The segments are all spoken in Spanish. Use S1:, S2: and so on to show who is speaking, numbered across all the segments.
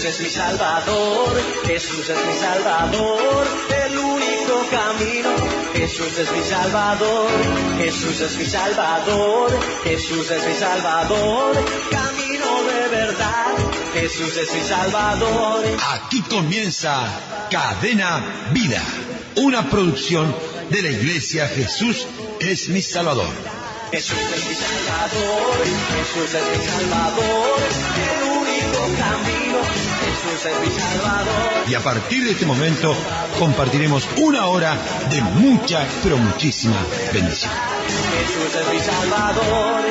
S1: es mi Salvador, Jesús es mi Salvador, el único camino. Jesús es mi Salvador, Jesús es mi Salvador, Jesús es mi Salvador, camino de verdad. Jesús es mi Salvador.
S2: Aquí comienza Cadena Vida, una producción de la Iglesia Jesús es mi Salvador.
S1: Jesús es mi Salvador, Jesús es mi Salvador, el único camino. Jesús es mi Salvador.
S2: Y a partir de este momento compartiremos una hora de mucha, pero muchísima bendición.
S1: Jesús es mi Salvador.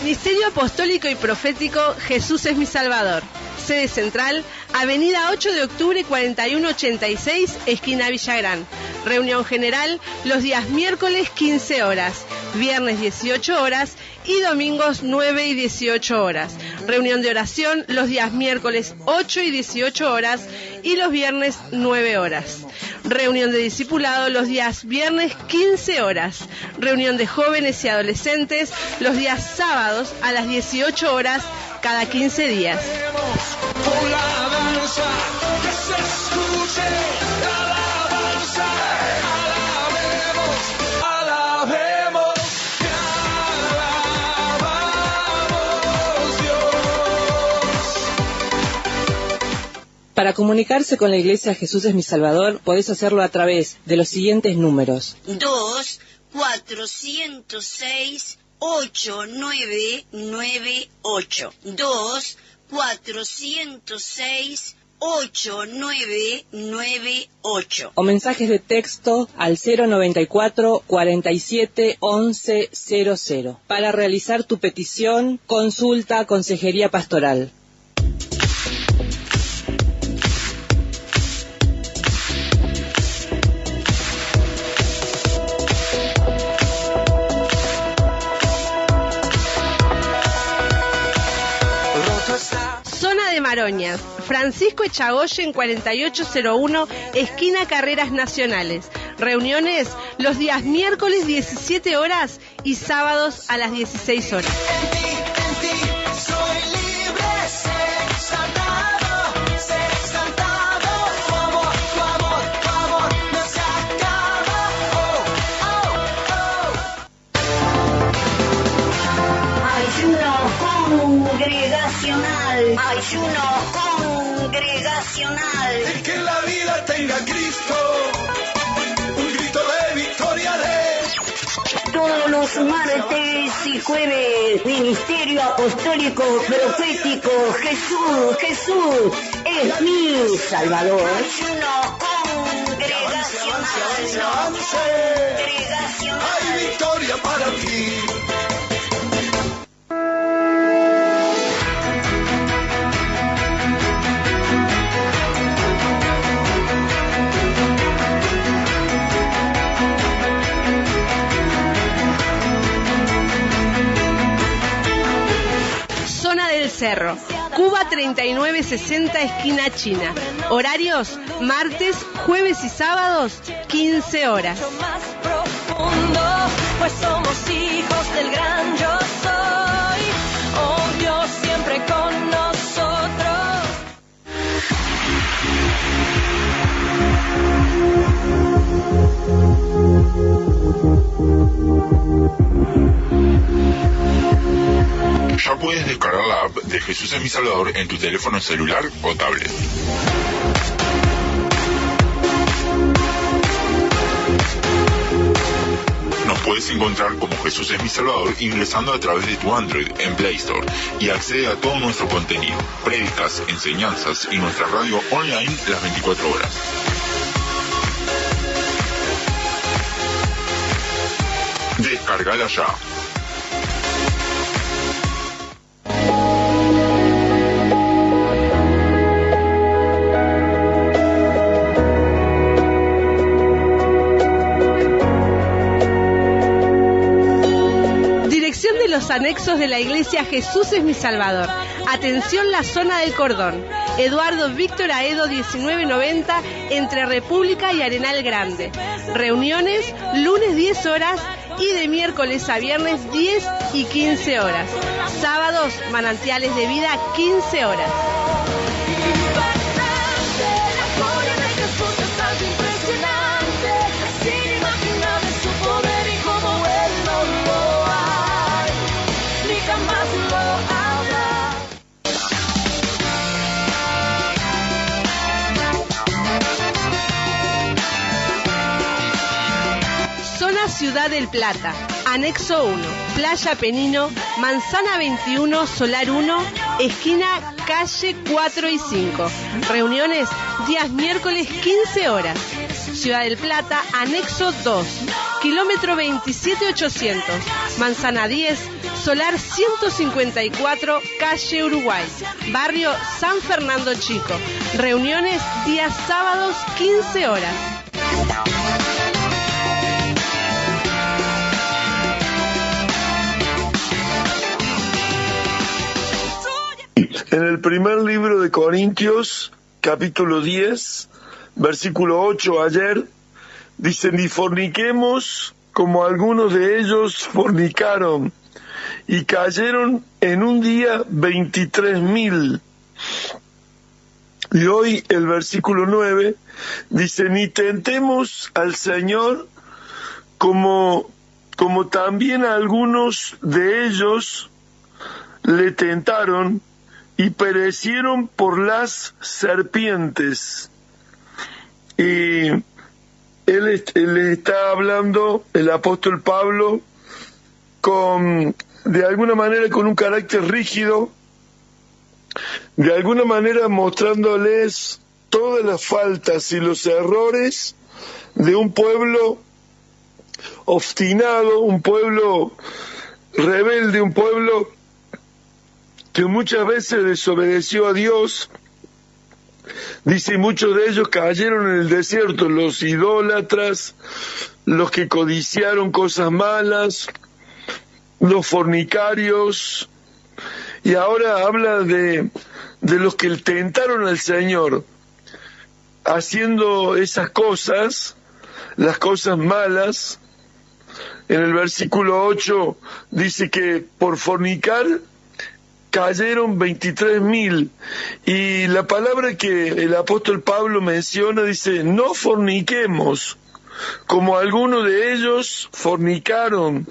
S3: Ministerio Apostólico y Profético Jesús es mi Salvador. Sede central, Avenida 8 de Octubre 4186, esquina Villagrán. Reunión general los días miércoles 15 horas, viernes 18 horas y domingos 9 y 18 horas. Reunión de oración los días miércoles 8 y 18 horas y los viernes 9 horas. Reunión de discipulado los días viernes 15 horas. Reunión de jóvenes y adolescentes los días sábados a las 18 horas cada 15 días.
S4: Para comunicarse con la Iglesia Jesús es mi Salvador, podés hacerlo a través de los siguientes números.
S5: 2-406-8998. 2-406-8998.
S4: O mensajes de texto al 094 47 11 00. Para realizar tu petición, consulta Consejería Pastoral.
S3: Maroñas, Francisco Echagoyen 4801, esquina Carreras Nacionales. Reuniones los días miércoles 17 horas y sábados a las 16 horas.
S5: Ayuno congregacional.
S6: El que en la vida tenga Cristo, un grito de victoria de...
S5: Todos los martes y jueves, Ministerio Apostólico Profético Jesús es mi Salvador. Ayuno congregacional.
S6: Hay victoria para ti.
S3: Cerro, Cuba 3960, esquina China. Horarios, martes, jueves y sábados, 15 horas.
S7: Más profundo, pues somos hijos del gran yo soy. Oh Dios, siempre con nosotros.
S8: Ya puedes descargar la app de Jesús es mi Salvador en tu teléfono celular o tablet. Nos puedes encontrar como Jesús es mi Salvador ingresando a través de tu Android en Play Store y accede a todo nuestro contenido, prédicas, enseñanzas y nuestra radio online las 24 horas. Descargala ya.
S3: Dirección de los anexos de la Iglesia Jesús es mi Salvador. Atención, la zona del Cordón. Eduardo Víctor Aedo 1990, entre República y Arenal Grande. Reuniones lunes 10 horas y de miércoles a viernes 10 y 15 horas. Sábados, Manantiales de Vida, 15 horas. Ciudad del Plata, Anexo 1, Playa Penino, Manzana 21, Solar 1, esquina calle 4 y 5. Reuniones días miércoles 15 horas. Ciudad del Plata, Anexo 2, kilómetro 27800, Manzana 10, Solar 154, calle Uruguay, barrio San Fernando Chico. Reuniones días sábados 15 horas.
S9: En el primer libro de Corintios, capítulo 10, versículo 8, ayer, dice: ni forniquemos como algunos de ellos fornicaron, y cayeron en un día 23.000. Y hoy el versículo 9 dice: ni tentemos al Señor como también algunos de ellos le tentaron, y perecieron por las serpientes. Y él está hablando, el apóstol Pablo, de alguna manera con un carácter rígido, de alguna manera mostrándoles todas las faltas y los errores de un pueblo obstinado, un pueblo rebelde, un pueblo que muchas veces desobedeció a Dios. Dice, muchos de ellos cayeron en el desierto, los idólatras, los que codiciaron cosas malas, los fornicarios, y ahora habla de los que tentaron al Señor, haciendo esas cosas, las cosas malas. En el versículo 8 dice que por fornicar cayeron 23.000, y la palabra que el apóstol Pablo menciona dice: no forniquemos, como algunos de ellos fornicaron,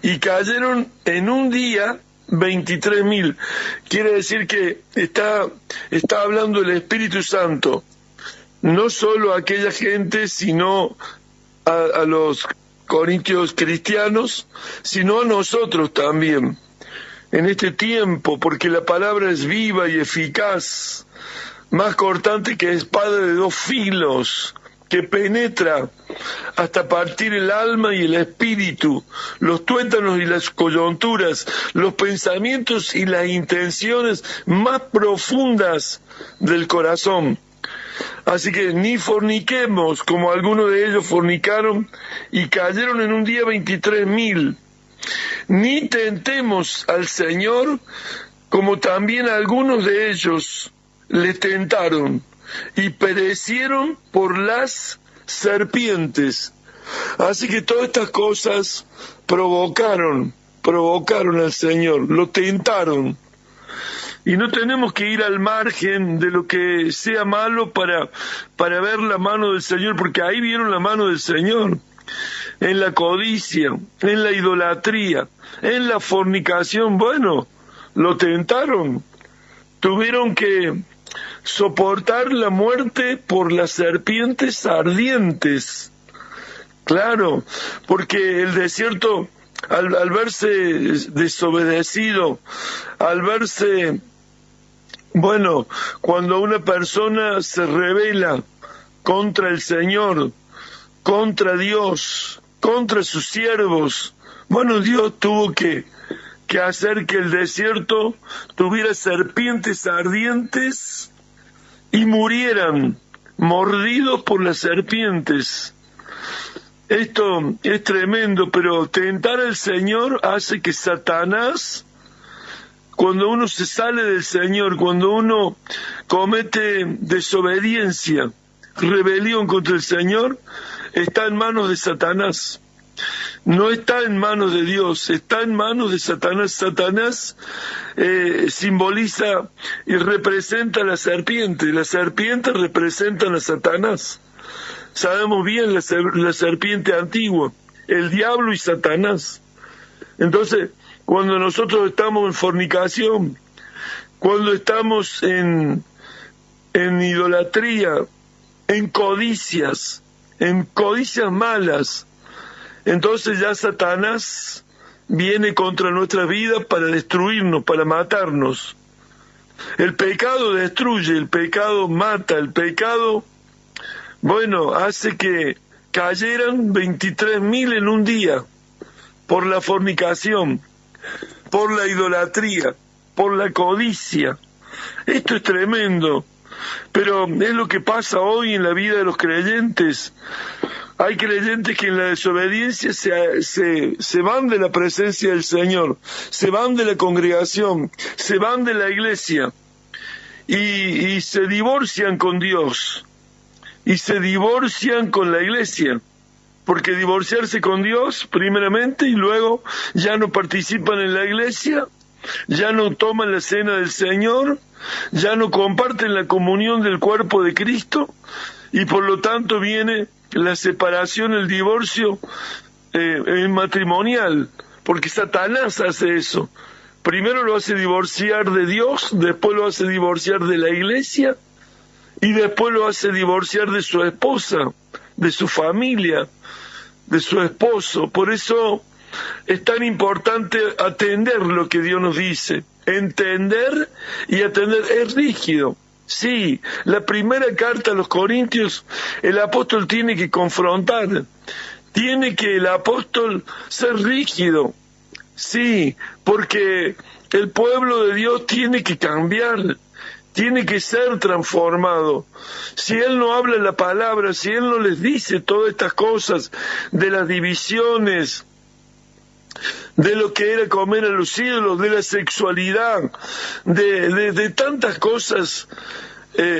S9: y cayeron en un día 23.000. Quiere decir que está hablando el Espíritu Santo, no solo a aquella gente, sino a los corintios cristianos, sino a nosotros también. En este tiempo, porque la palabra es viva y eficaz, más cortante que espada de dos filos, que penetra hasta partir el alma y el espíritu, los tuétanos y las coyunturas, los pensamientos y las intenciones más profundas del corazón. Así que ni forniquemos, como algunos de ellos fornicaron y cayeron en un día 23.000. Ni tentemos al Señor, como también algunos de ellos le tentaron y perecieron por las serpientes. Así que todas estas cosas provocaron al Señor, lo tentaron. Y no tenemos que ir al margen de lo que sea malo para ver la mano del Señor, porque ahí vieron la mano del Señor. En la codicia, en la idolatría, en la fornicación, bueno, lo tentaron. Tuvieron que soportar la muerte por las serpientes ardientes. Claro, porque el desierto, al verse desobedecido, al verse, bueno, cuando una persona se rebela contra el Señor, contra Dios, contra sus siervos, bueno, Dios tuvo que hacer que el desierto tuviera serpientes ardientes y murieran mordidos por las serpientes. Esto es tremendo, pero tentar al Señor hace que Satanás cuando uno se sale del Señor, cuando uno comete desobediencia, rebelión contra el Señor, está en manos de Satanás. No está en manos de Dios, está en manos de Satanás. Satanás simboliza y representa a la serpiente representa a Satanás. Sabemos bien la serpiente antigua, el diablo y Satanás. Entonces, cuando nosotros estamos en fornicación, cuando estamos en idolatría, en codicias malas, entonces ya Satanás viene contra nuestra vida para destruirnos, para matarnos. El pecado destruye, el pecado mata, el pecado, hace que cayeran 23.000 en un día por la fornicación, por la idolatría, por la codicia. Esto es tremendo, pero es lo que pasa hoy en la vida de los creyentes. Hay creyentes que en la desobediencia se van de la presencia del Señor, se van de la congregación, se van de la iglesia y se divorcian con Dios y se divorcian con la iglesia, porque divorciarse con Dios primeramente y luego ya no participan en la iglesia, ya no toman la cena del Señor, ya no comparten la comunión del cuerpo de Cristo y por lo tanto viene la separación, el divorcio matrimonial, porque Satanás hace eso. Primero lo hace divorciar de Dios, después lo hace divorciar de la iglesia y después lo hace divorciar de su esposa, de su familia, de su esposo. Por eso es tan importante atender lo que Dios nos dice. Entender y atender es rígido. Sí, la primera carta a los Corintios, el apóstol tiene que confrontar, tiene que el apóstol ser rígido, sí, porque el pueblo de Dios tiene que cambiar, tiene que ser transformado. Si Él no habla la palabra, si Él no les dice todas estas cosas de las divisiones, de lo que era comer a los ídolos, de la sexualidad, de tantas cosas,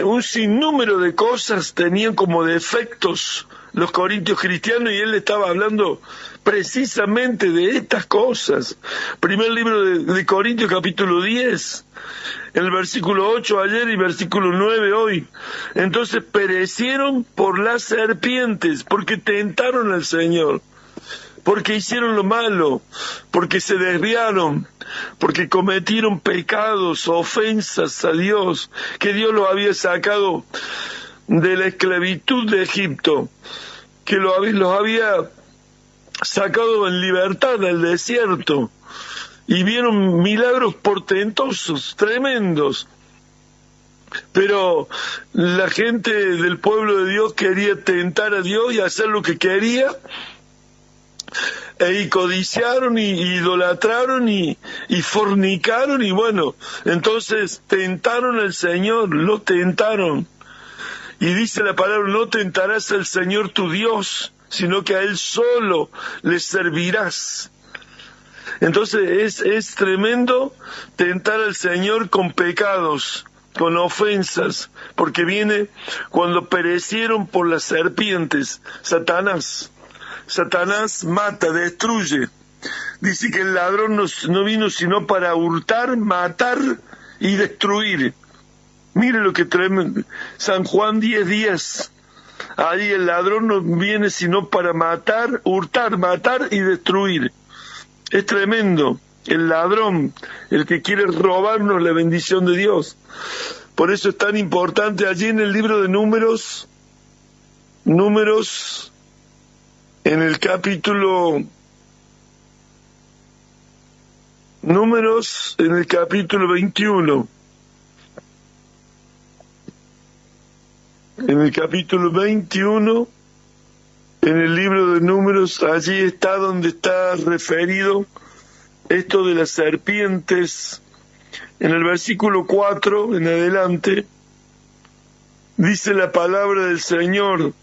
S9: un sinnúmero de cosas tenían como defectos los corintios cristianos y él estaba hablando precisamente de estas cosas. Primer libro de Corintios, capítulo 10, el versículo 8 ayer y versículo 9 hoy. Entonces perecieron por las serpientes, porque tentaron al Señor, porque hicieron lo malo, porque se desviaron, porque cometieron pecados, ofensas a Dios, que Dios los había sacado de la esclavitud de Egipto, que los había sacado en libertad del desierto, y vieron milagros portentosos, tremendos. Pero la gente del pueblo de Dios quería tentar a Dios y hacer lo que quería, y codiciaron y idolatraron y fornicaron y entonces tentaron al Señor, lo tentaron. Y dice la palabra, no tentarás al Señor tu Dios, sino que a Él solo le servirás. Entonces es tremendo tentar al Señor con pecados, con ofensas, porque viene cuando perecieron por las serpientes, Satanás. Satanás mata, destruye. Dice que el ladrón no vino sino para hurtar, matar y destruir. Mire lo que tremendo. San Juan 10:10. Ahí el ladrón no viene sino para matar, hurtar, matar y destruir. Es tremendo. El ladrón, el que quiere robarnos la bendición de Dios. Por eso es tan importante allí en el libro de Números, en el capítulo 21. En el capítulo 21, en el libro de Números, allí está donde está referido esto de las serpientes. En el versículo 4, en adelante, dice la palabra del Señor.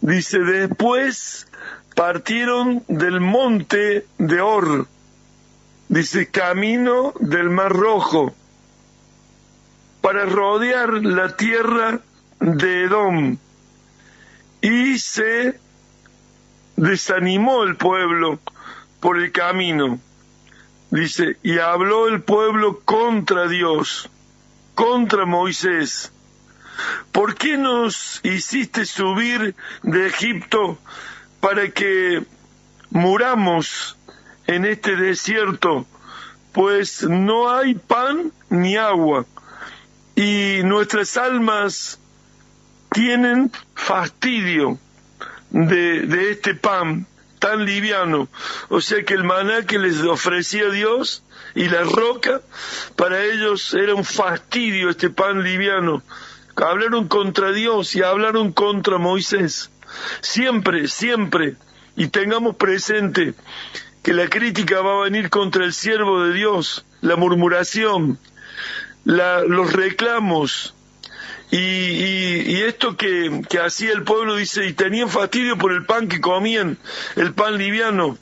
S9: Dice, después partieron del monte de Or, dice, camino del Mar Rojo, para rodear la tierra de Edom. Y se desanimó el pueblo por el camino. Dice, y habló el pueblo contra Dios, contra Moisés. ¿Por qué nos hiciste subir de Egipto para que muramos en este desierto? Pues no hay pan ni agua, y nuestras almas tienen fastidio de este pan tan liviano. O sea que el maná que les ofrecía Dios y la roca, para ellos era un fastidio este pan liviano. Hablaron contra Dios y hablaron contra Moisés. Siempre, siempre, y tengamos presente que la crítica va a venir contra el siervo de Dios, la murmuración, los reclamos, y esto que hacía el pueblo, dice, y tenían fastidio por el pan que comían, el pan liviano.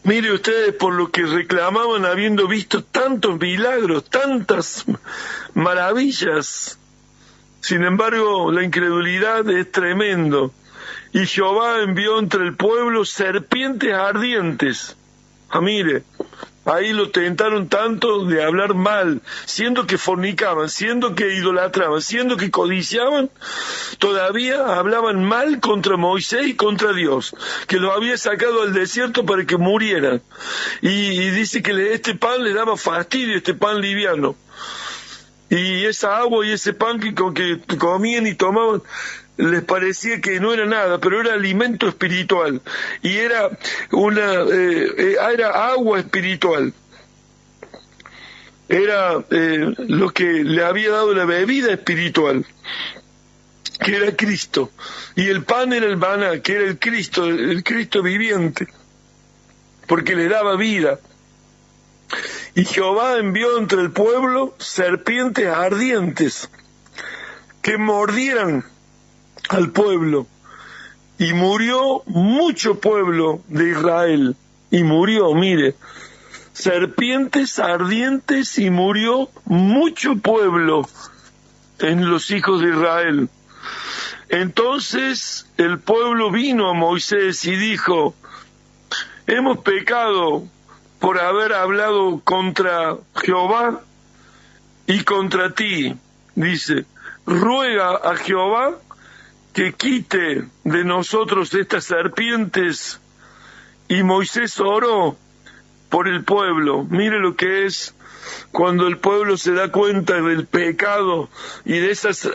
S9: Mire ustedes, por lo que reclamaban habiendo visto tantos milagros, tantas maravillas. Sin embargo, la incredulidad es tremendo. Y Jehová envió entre el pueblo serpientes ardientes. Mire, ahí lo tentaron tanto de hablar mal, siendo que fornicaban, siendo que idolatraban, siendo que codiciaban, todavía hablaban mal contra Moisés y contra Dios, que los había sacado al desierto para que murieran. Y dice que este pan les daba fastidio, este pan liviano. Y esa agua y ese pan que comían y tomaban, les parecía que no era nada, pero era alimento espiritual, y era agua espiritual, era lo que le había dado la bebida espiritual, que era Cristo, y el pan era el maná, que era el Cristo viviente, porque le daba vida. Y Jehová envió entre el pueblo serpientes ardientes que mordieran al pueblo, y murió mucho pueblo de Israel, y murió, mire, serpientes ardientes, y murió mucho pueblo en los hijos de Israel. Entonces el pueblo vino a Moisés y dijo, hemos pecado por haber hablado contra Jehová y contra ti. Dice, ruega a Jehová que quite de nosotros estas serpientes. Y Moisés oró por el pueblo. Mire lo que es cuando el pueblo se da cuenta del pecado y de esas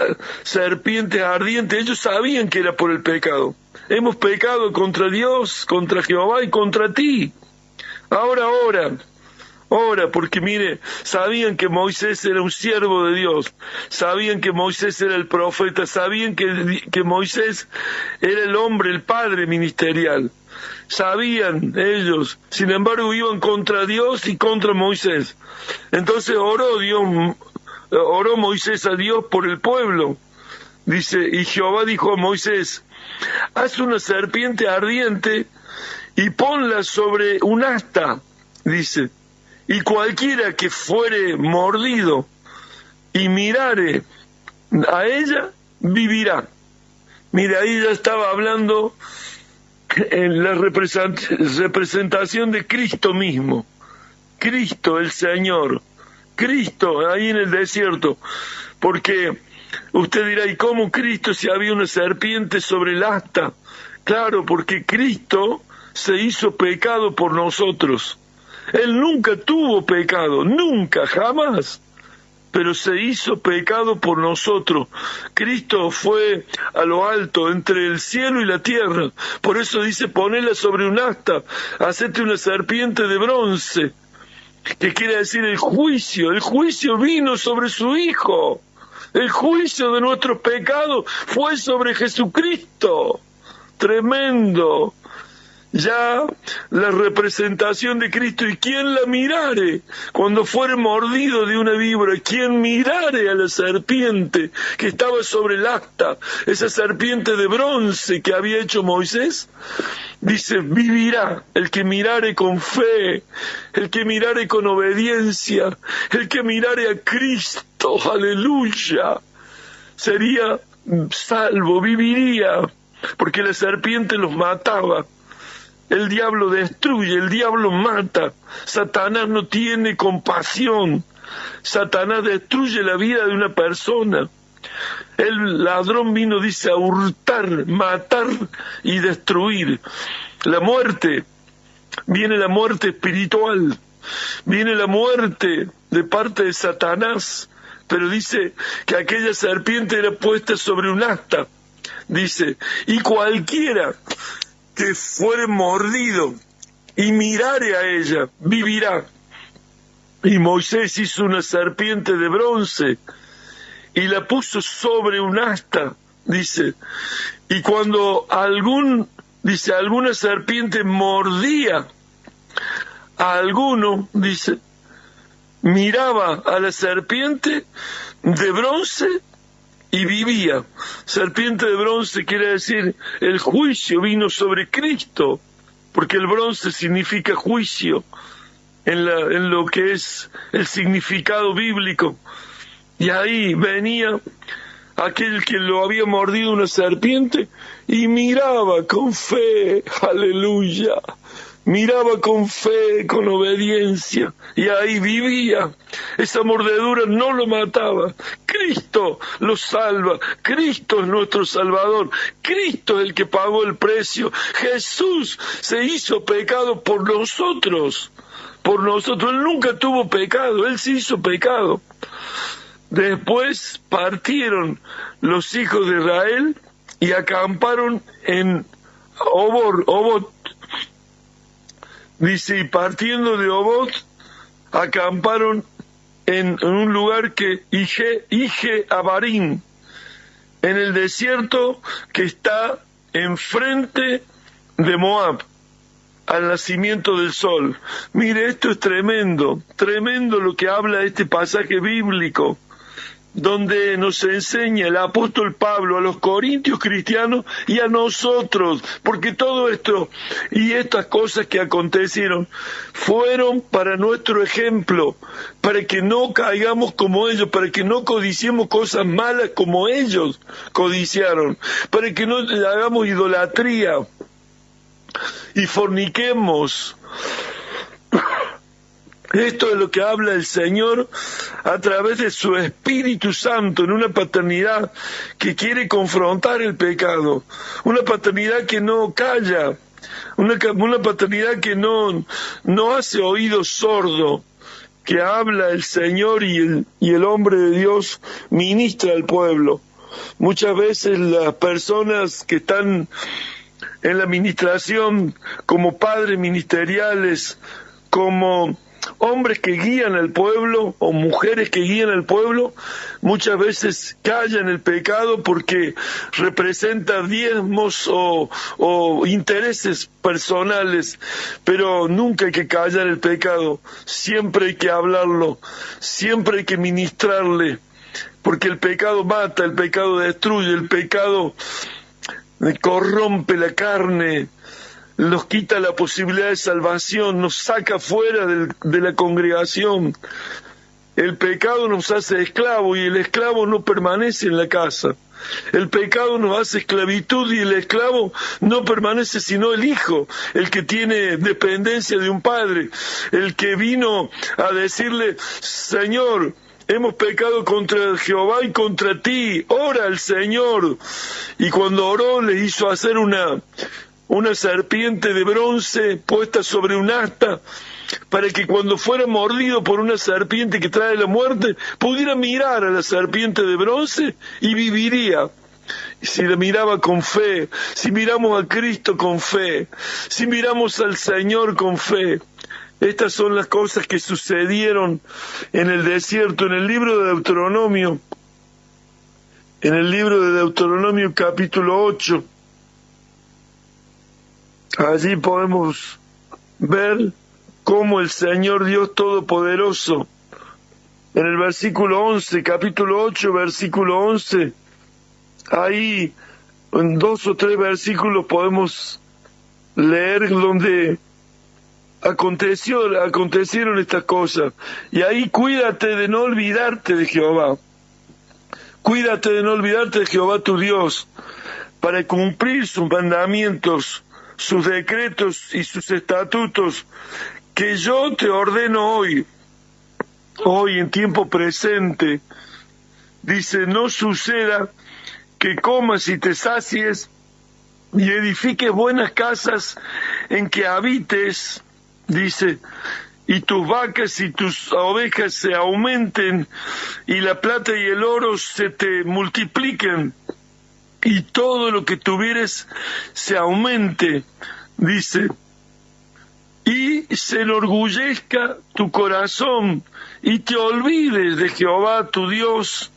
S9: serpientes ardientes. Ellos sabían que era por el pecado. Hemos pecado contra Dios, contra Jehová y contra ti. Ahora ora, porque mire, sabían que Moisés era un siervo de Dios, sabían que Moisés era el profeta, sabían que Moisés era el hombre, el padre ministerial, sabían ellos, sin embargo iban contra Dios y contra Moisés. Entonces oró Moisés a Dios por el pueblo. Dice, y Jehová dijo a Moisés, haz una serpiente ardiente y ponla sobre un asta, dice, y cualquiera que fuere mordido y mirare a ella, vivirá. Mira, ahí ya estaba hablando en la representación de Cristo mismo. Cristo el Señor. Cristo ahí en el desierto. Porque usted dirá, ¿y cómo Cristo si había una serpiente sobre el asta? Claro, porque Cristo se hizo pecado por nosotros. Él nunca tuvo pecado, nunca, jamás, pero se hizo pecado por nosotros. Cristo fue a lo alto, entre el cielo y la tierra. Por eso dice, ponela sobre un asta, hacete una serpiente de bronce, que quiere decir el juicio. El juicio vino sobre su Hijo. El juicio de nuestros pecados fue sobre Jesucristo. Tremendo. ya la representación de Cristo. ¿Y quién la mirare cuando fuere mordido de una víbora? ¿Quién mirare a la serpiente que estaba sobre el asta, esa serpiente de bronce que había hecho Moisés? Dice, vivirá el que mirare con fe, el que mirare con obediencia, el que mirare a Cristo, aleluya, sería salvo, viviría, porque la serpiente los mataba. El diablo destruye, el diablo mata. Satanás no tiene compasión. Satanás destruye la vida de una persona. El ladrón vino, dice, a hurtar, matar y destruir. La muerte, viene la muerte espiritual, viene la muerte de parte de Satanás, pero dice que aquella serpiente era puesta sobre un asta. Dice, y cualquiera que fuere mordido y mirare a ella, vivirá. Y Moisés hizo una serpiente de bronce y la puso sobre un asta, dice. Y cuando alguna serpiente mordía a alguno, dice, miraba a la serpiente de bronce y vivía. Serpiente de bronce quiere decir el juicio vino sobre Cristo, porque el bronce significa juicio en lo que es el significado bíblico. Y ahí venía aquel que lo había mordido una serpiente y miraba con fe, aleluya, miraba con fe, con obediencia, y ahí vivía. Esa mordedura no lo mataba. Cristo lo salva. Cristo es nuestro Salvador. Cristo es el que pagó el precio. Jesús se hizo pecado por nosotros. Por nosotros. Él nunca tuvo pecado. Él se hizo pecado. Después partieron los hijos de Israel y acamparon en Obot. Dice, y partiendo de Obot, acamparon en un lugar que Ije Abarim, en el desierto que está enfrente de Moab, al nacimiento del sol. Mire, esto es tremendo, tremendo lo que habla este pasaje bíblico, donde nos enseña el apóstol Pablo a los corintios cristianos y a nosotros, porque todo esto y estas cosas que acontecieron fueron para nuestro ejemplo, para que no caigamos como ellos, para que no codiciemos cosas malas como ellos codiciaron, para que no hagamos idolatría y forniquemos. Esto es lo que habla el Señor a través de su Espíritu Santo, en una paternidad que quiere confrontar el pecado, una paternidad que no calla, una paternidad que no hace oído sordo, que habla el Señor y el hombre de Dios ministra al pueblo. Muchas veces las personas que están en la administración como padres ministeriales, como hombres que guían al pueblo o mujeres que guían al pueblo, muchas veces callan el pecado porque representa diezmos o intereses personales, pero nunca hay que callar el pecado, siempre hay que hablarlo, siempre hay que ministrarle, porque el pecado mata, el pecado destruye, el pecado corrompe la carne, nos quita la posibilidad de salvación, nos saca fuera de la congregación. El pecado nos hace esclavos y el esclavo no permanece en la casa. El pecado nos hace esclavitud y el esclavo no permanece sino el hijo, el que tiene dependencia de un padre, el que vino a decirle, Señor, hemos pecado contra Jehová y contra ti, ora al Señor. Y cuando oró le hizo hacer una serpiente de bronce puesta sobre un asta, para que cuando fuera mordido por una serpiente que trae la muerte, pudiera mirar a la serpiente de bronce y viviría. Si la miraba con fe, si miramos a Cristo con fe, si miramos al Señor con fe. Estas son las cosas que sucedieron en el desierto, en el libro de Deuteronomio. En el libro de Deuteronomio capítulo 8. Allí podemos ver cómo el Señor Dios Todopoderoso, en el versículo 11, capítulo 8, versículo 11, ahí en 2 o 3 versículos podemos leer donde acontecieron estas cosas. Y ahí cuídate de no olvidarte de Jehová. Cuídate de no olvidarte de Jehová tu Dios, para cumplir sus mandamientos, sus decretos y sus estatutos, que yo te ordeno hoy en tiempo presente. Dice, no suceda que comas y te sacies y edifiques buenas casas en que habites, dice, y tus vacas y tus ovejas se aumenten, y la plata y el oro se te multipliquen, y todo lo que tuvieres se aumente, dice, y se enorgullezca tu corazón, y te olvides de Jehová tu Dios,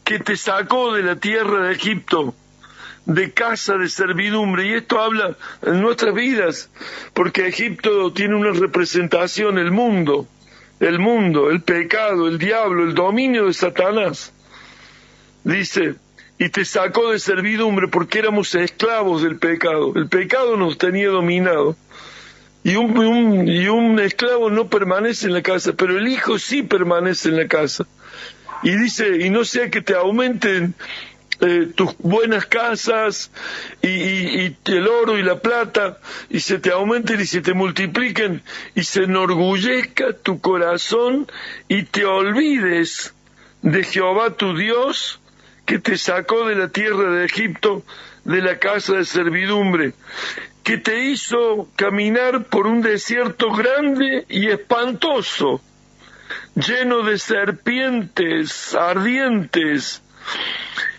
S9: que te sacó de la tierra de Egipto, de casa de servidumbre. Y esto habla en nuestras vidas, porque Egipto tiene una representación, el mundo, el pecado, el diablo, el dominio de Satanás. Dice, y te sacó de servidumbre porque éramos esclavos del pecado. El pecado nos tenía dominado. Y un esclavo no permanece en la casa, pero el hijo sí permanece en la casa. Y dice, y no sea que te aumenten tus buenas casas y el oro y la plata, y se te aumenten y se te multipliquen, y se enorgullezca tu corazón, y te olvides de Jehová tu Dios, que te sacó de la tierra de Egipto, de la casa de servidumbre, que te hizo caminar por un desierto grande y espantoso, lleno de serpientes ardientes,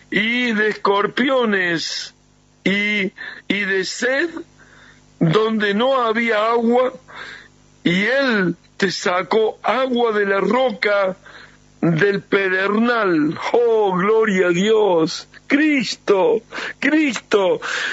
S9: y de escorpiones, y de sed, donde no había agua, y él te sacó agua de la roca del pedernal. ¡Oh, gloria a Dios! Cristo,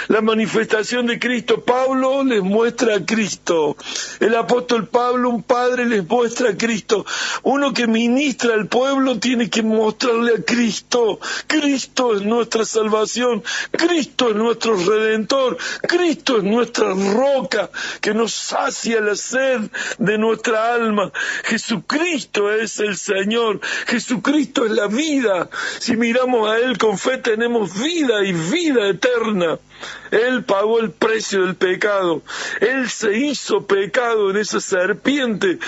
S9: la manifestación de Cristo. Pablo les muestra a Cristo. El apóstol Pablo, un padre, les muestra a Cristo. Uno que ministra al pueblo tiene que mostrarle a Cristo. Cristo es nuestra salvación. Cristo es nuestro Redentor. Cristo es nuestra roca que nos sacia la sed de nuestra alma. Jesucristo es el Señor. Jesucristo es la vida. Si miramos a Él con fe, tenemos vida y vida eterna. Él pagó el precio del pecado. Él se hizo pecado en esa serpiente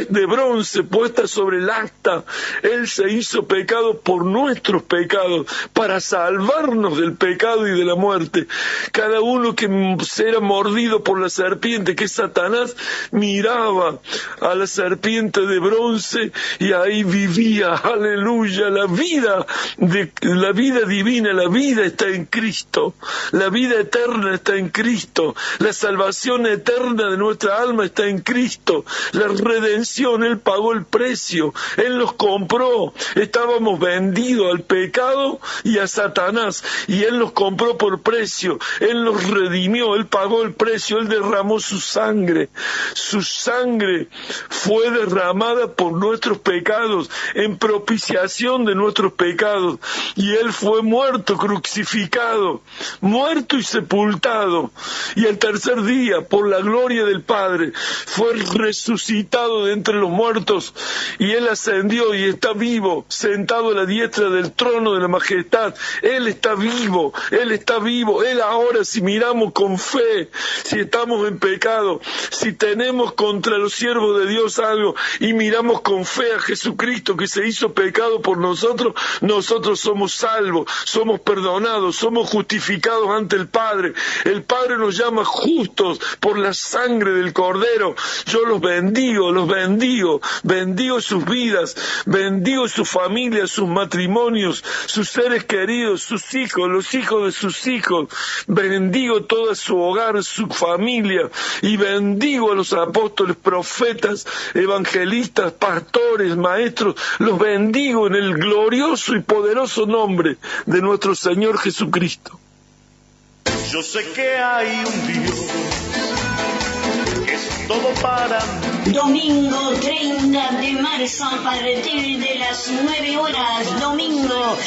S9: de bronce puesta sobre el asta. Él se hizo pecado por nuestros pecados, para salvarnos del pecado y de la muerte. Cada uno que era mordido por la serpiente, que es Satanás, miraba a la serpiente de bronce y ahí vivía, aleluya, la vida divina, la vida está en Cristo. La vida eterna está en Cristo. La salvación eterna de nuestra alma está en Cristo. La redención, Él pagó el precio. Él nos compró. Estábamos vendidos al pecado y a Satanás. Y Él nos compró por precio. Él nos redimió. Él pagó el precio. Él derramó su sangre. Su sangre fue derramada por nuestros pecados, en propiciación de nuestros pecados. Y Él fue muerto, crucificado, muerto y sepultado, y el tercer día, por la gloria del Padre, fue resucitado de entre los muertos, y Él ascendió y está vivo, sentado a la diestra del trono de la majestad. Él está vivo, Él está vivo. Él ahora, si miramos con fe, si estamos en pecado, si tenemos contra los siervos de Dios algo, y miramos con fe a Jesucristo que se hizo pecado por nosotros, nosotros somos salvos, somos perdonados, somos justificados ante el Padre. El Padre nos llama justos por la sangre del Cordero. Yo los bendigo, bendigo sus vidas, bendigo sus familias, sus matrimonios, sus seres queridos, sus hijos, los hijos de sus hijos. Bendigo todo su hogar, su familia, y bendigo a los apóstoles, profetas, evangelistas, pastores, maestros. Los bendigo en el glorioso y poderoso nombre de nuestro Señor Jesucristo.
S6: Yo sé que hay un Dios
S1: todo para mí.
S5: Domingo 30 de marzo a partir de las 9 horas. Domingo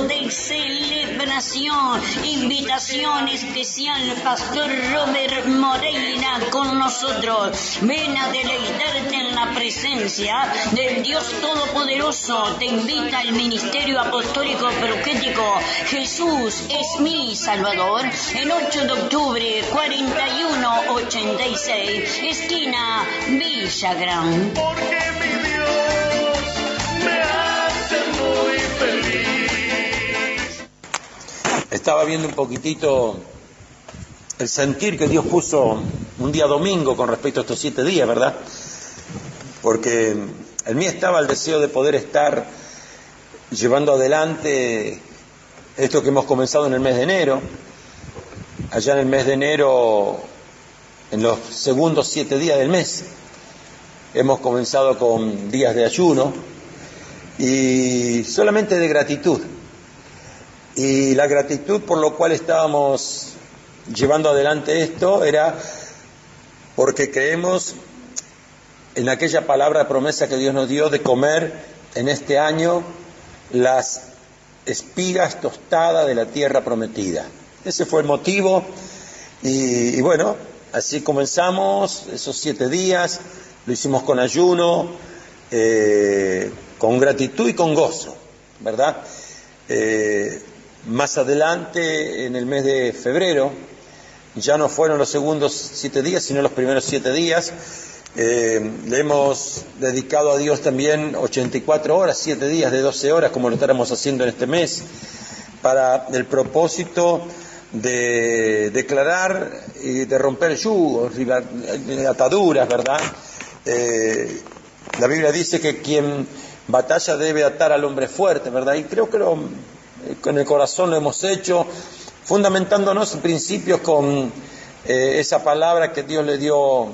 S5: de celebración. Invitación especial, Pastor Robert Moreira con nosotros. Ven a deleitarte en la presencia del Dios Todopoderoso. Te invita el Ministerio Apostólico Profético Jesús es mi Salvador, en 8 de octubre 4186, esquina Villa Gran.
S1: Porque mi Dios me hace muy feliz.
S10: Estaba viendo un poquitito el sentir que Dios puso un día domingo con respecto a estos 7 días, ¿verdad? Porque en mí estaba el deseo de poder estar llevando adelante esto que hemos comenzado en el mes de enero. Allá en el mes de enero, en los segundos 7 días del mes, hemos comenzado con días de ayuno y solamente de gratitud. Y la gratitud por lo cual estábamos llevando adelante esto era porque creemos en aquella palabra promesa que Dios nos dio de comer en este año las espigas tostadas de la tierra prometida. Ese fue el motivo y bueno, así comenzamos esos 7 días, lo hicimos con ayuno, con gratitud y con gozo, ¿verdad? Más adelante, en el mes de febrero, ya no fueron los segundos 7 días, sino los primeros 7 días. Le hemos dedicado a Dios también 84 horas, 7 días de 12 horas, como lo estaremos haciendo en este mes, para el propósito de declarar y de romper yugos, ataduras, ¿verdad? La Biblia dice que quien batalla debe atar al hombre fuerte, ¿verdad? Y creo que con el corazón lo hemos hecho, fundamentándonos en principios con esa palabra que Dios le dio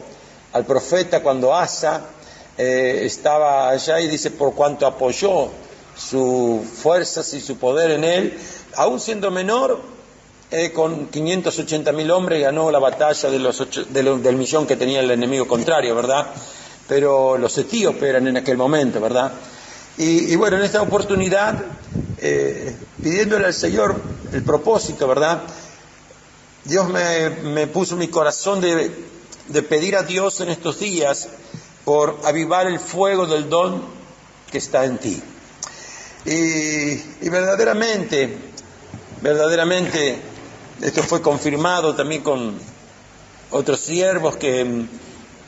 S10: al profeta cuando Asa estaba allá, y dice, por cuanto apoyó sus fuerzas y su poder en él, aún siendo menor, con 580.000 hombres ganó la batalla del millón que tenía el enemigo contrario, ¿verdad? Pero los etíopes eran en aquel momento, ¿verdad? Y bueno, en esta oportunidad, pidiéndole al Señor el propósito, ¿verdad? Dios me puso en mi corazón de pedir a Dios en estos días por avivar el fuego del don que está en ti. Y verdaderamente, esto fue confirmado también con otros siervos que,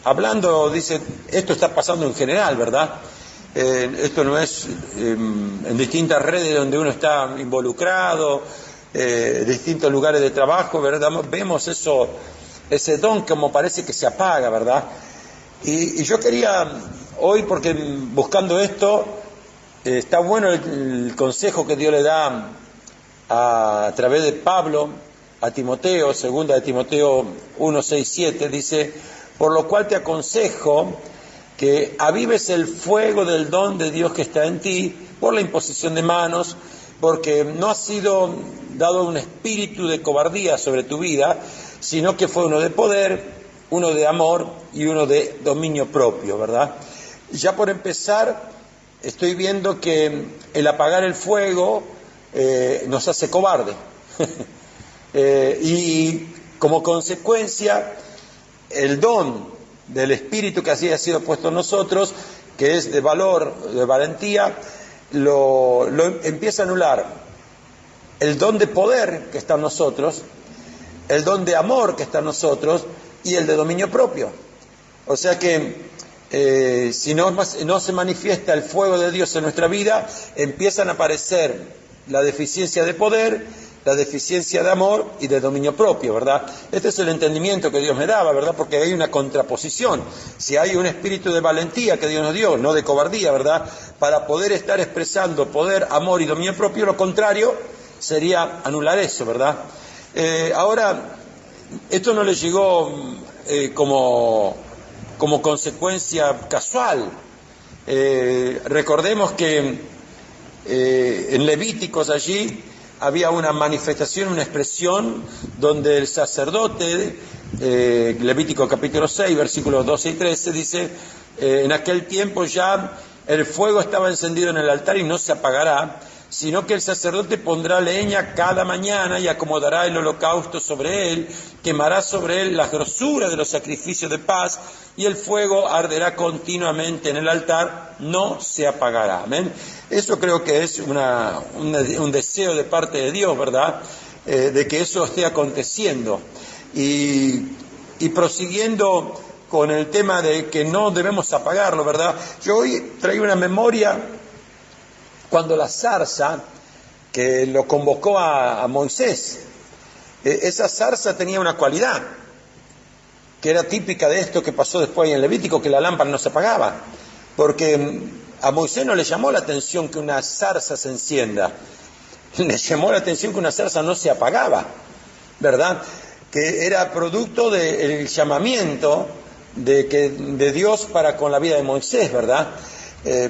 S10: hablando, dice, esto está pasando en general, ¿verdad? Esto no es en distintas redes donde uno está involucrado, distintos lugares de trabajo, ¿verdad? Vemos eso, ese don como parece que se apaga, ¿verdad? Y yo quería hoy, porque buscando esto, está bueno el consejo que Dios le da a través de Pablo a Timoteo, 2 de Timoteo 1, 6, 7, dice, por lo cual te aconsejo que avives el fuego del don de Dios que está en ti por la imposición de manos, porque no ha sido dado un espíritu de cobardía sobre tu vida, sino que fue uno de poder, uno de amor y uno de dominio propio, ¿verdad? Ya por empezar, estoy viendo que el apagar el fuego nos hace cobarde. Y como consecuencia, el don del espíritu que así ha sido puesto en nosotros, que es de valor, de valentía, lo empieza a anular. El don de poder que está en nosotros, el don de amor que está en nosotros y el de dominio propio. O sea que si no se manifiesta el fuego de Dios en nuestra vida, empiezan a aparecer la deficiencia de poder, la deficiencia de amor y de dominio propio, ¿verdad? Este es el entendimiento que Dios me daba, ¿verdad? Porque hay una contraposición. Si hay un espíritu de valentía que Dios nos dio, no de cobardía, ¿verdad? Para poder estar expresando poder, amor y dominio propio, lo contrario sería anular eso, ¿verdad? Ahora, esto no le llegó como consecuencia casual. Recordemos que en Levíticos allí había una manifestación, una expresión donde el sacerdote, Levítico capítulo 6, versículos 12 y 13, dice, en aquel tiempo ya el fuego estaba encendido en el altar y no se apagará, sino que el sacerdote pondrá leña cada mañana y acomodará el holocausto sobre él, quemará sobre él las grosuras de los sacrificios de paz, y el fuego arderá continuamente en el altar, no se apagará. ¿Amén? Eso creo que es un deseo de parte de Dios, ¿verdad? De que eso esté aconteciendo. Y prosiguiendo con el tema de que no debemos apagarlo, ¿verdad? Yo hoy traigo una memoria cuando la zarza que lo convocó a Moisés, esa zarza tenía una cualidad que era típica de esto que pasó después en Levítico, que la lámpara no se apagaba, porque a Moisés no le llamó la atención que una zarza se encienda, le llamó la atención que una zarza no se apagaba, ¿verdad? Que era producto del llamamiento de Dios para con la vida de Moisés, ¿verdad?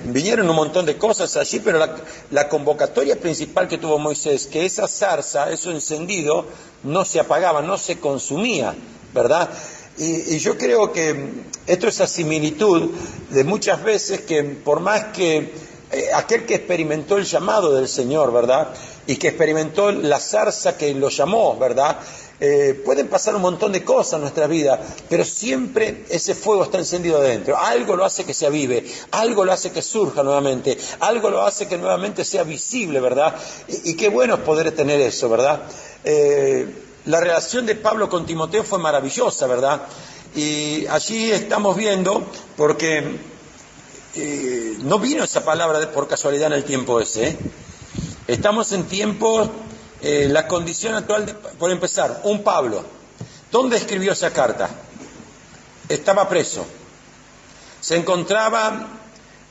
S10: Vinieron un montón de cosas allí, pero la convocatoria principal que tuvo Moisés, que esa zarza, eso encendido, no se apagaba, no se consumía, ¿verdad? Y yo creo que esto es la similitud de muchas veces que por más que aquel que experimentó el llamado del Señor, ¿verdad? Y que experimentó la zarza que lo llamó, ¿verdad? Pueden pasar un montón de cosas en nuestra vida, pero siempre ese fuego está encendido adentro. Algo lo hace que se avive, algo lo hace que surja nuevamente, algo lo hace que nuevamente sea visible, ¿verdad? Y qué bueno es poder tener eso, ¿verdad? La relación de Pablo con Timoteo fue maravillosa, ¿verdad? Y allí estamos viendo, porque no vino esa palabra por casualidad en el tiempo ese, ¿eh? Estamos en tiempos... la condición actual, por empezar, un Pablo, ¿dónde escribió esa carta? Estaba preso, se encontraba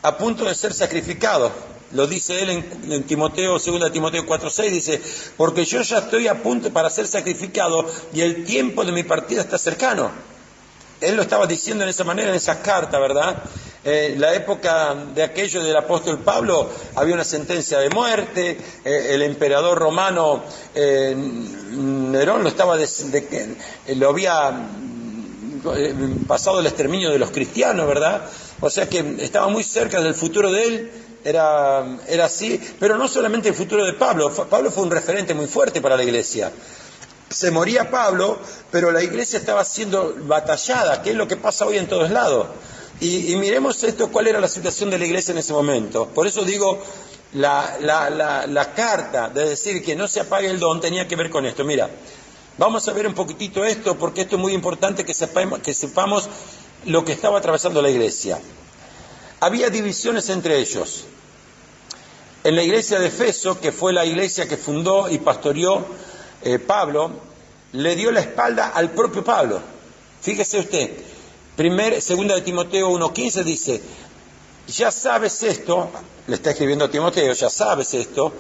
S10: a punto de ser sacrificado, lo dice él en Timoteo, 2 Timoteo 4:6, dice, porque yo ya estoy a punto para ser sacrificado y el tiempo de mi partida está cercano. Él lo estaba diciendo en esa manera, en esa carta, ¿verdad? La época de aquello del apóstol Pablo, había una sentencia de muerte, el emperador romano Nerón lo había pasado el exterminio de los cristianos, ¿verdad? O sea que estaba muy cerca del futuro de él, era así, pero no solamente el futuro de Pablo. Pablo fue un referente muy fuerte para la iglesia. Se moría Pablo, pero la iglesia estaba siendo batallada, que es lo que pasa hoy en todos lados. Y miremos esto, cuál era la situación de la iglesia en ese momento. Por eso digo, la carta de decir que no se apague el don tenía que ver con esto. Mira, vamos a ver un poquitito esto, porque esto es muy importante que sepamos lo que estaba atravesando la iglesia. Había divisiones entre ellos. En la iglesia de Efeso, que fue la iglesia que fundó y pastoreó Pablo, le dio la espalda al propio Pablo. Fíjese usted, 2 de Timoteo 1:15 dice, ya sabes esto, le está escribiendo a Timoteo, ya sabes esto,